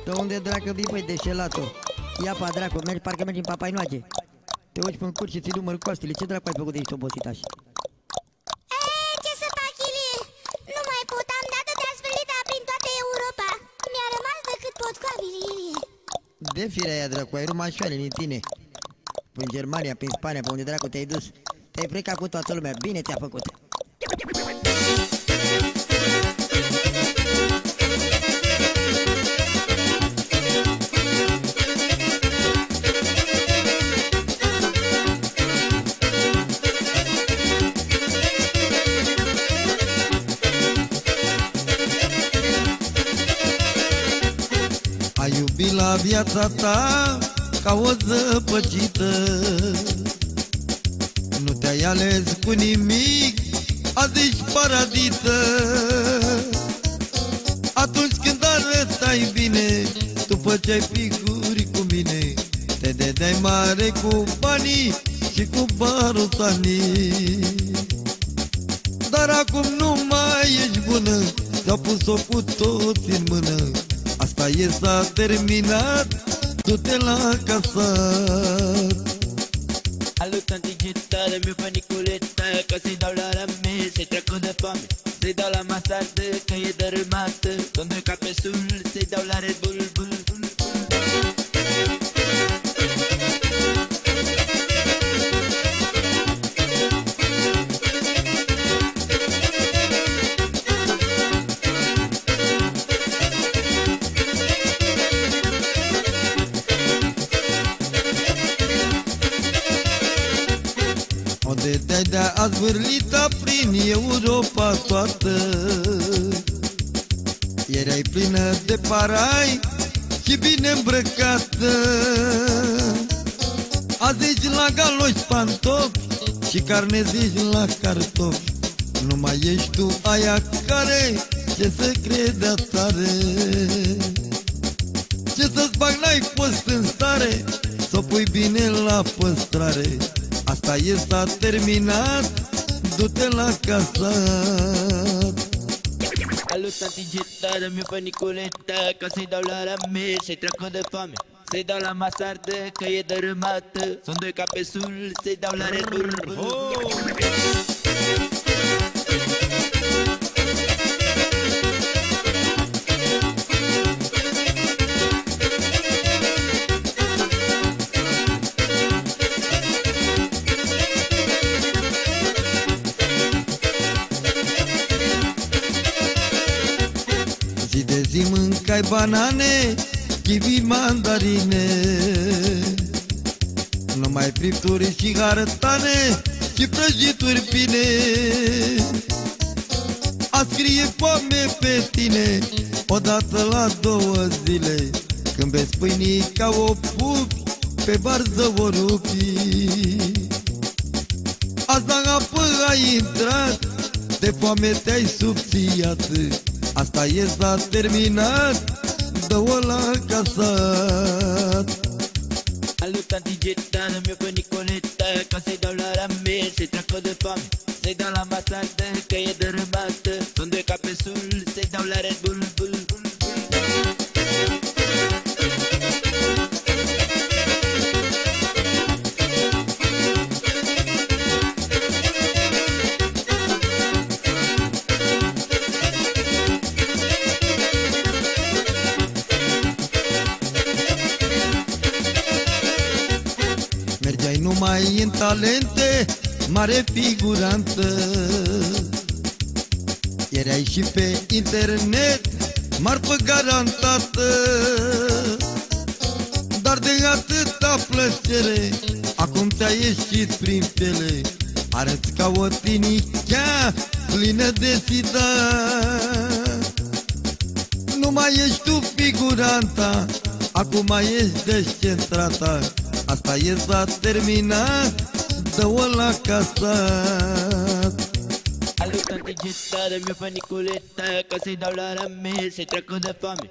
De unde dracu vii, păi, deșelatul? Ia pa, dracu, mergi, parcă mergi în Papainoage. Te uiți pe-n cur și ți-i număr coastele. Ce dracu ai făcut de ești obosit așa? Ce să fac, Ilie? Nu mai pot, am dat de transferita prin toată Europa. Mi-a rămas decât potcoavile, Ilie. De firea aia, dracu, ai rumașoare din tine. Prin Germania, prin Spania, pe unde dracu te-ai dus. Te-ai frecat cu toată lumea, bine ți-a făcut. Ai iubit la viața ta ca o zăpăcită, nu te-ai ales cu nimic, azi ești paradiță. Atunci când arătai bine, tu făceai figuri cu mine, te dădeai mare cu banii și cu barutanii. Dar acum nu mai ești bună, ți-au pus-o cu toți în mână. Asta e, s-a terminat, du-te la casat. Alu, tantigita, dă-mi o paniculetă, că să-i dau la rame, să-i treacă de foame, să-i dau la masată, că e dărâmată, sunt doi ca pe sul, să-i dau la Red Bull, bull, bull, bull. De-a zvârlit-a prin Europa toată, erai plină de parai și bine îmbrăcată. Azi ești la galoși pantofi și carne zici la cartofi. Nu mai ești tu aia care ce se credea tare. Ce să-ți fac, n-ai fost în stare să o pui bine la păstrare. Asta e, s-a terminat, du-te la casat. Alu, tantigita, dă-mi o paniculetă, că să-i dau la rame, să-i treacă de foame, să-i dau la masardă, că e dărâmată, sunt doi ca pe sul, să-i dau la Red Bull, bull, bull. Mâncai banane, kiwi, mandarine, numai fripturi și hartane și prăjituri bine. A scrie foame pe tine odată la 2 zile, când vezi pâinii ca o pupi, pe varză o rupi. Azi la apă ai intrat, de foame te-ai subțiat. Asta e, s-a terminat, dă-o la casat. Alu, tantigita, dă-mi o paniculetă, că să-i dau la rame, să-i treacă de foame, să-i dau la masardă, că e dărâmată, sunt doi ca pe sul, să-i dau la Red Bull, bull, bull, bull. Mergeai numai în talente, mare figurantă. Erai și pe internet, marfă garantată. Dar de atâta plăcere, acum ți-ai ieșit prin piele. Arăți ca o tinichea plină de sida. Nu mai ești tu figuranta, acum ești descentrata. Asta e, s-a terminat, dă-o la casat. Alu, tantigita, dă-mi o paniculetă, că să-i dau la rame, să-i treacă de foame,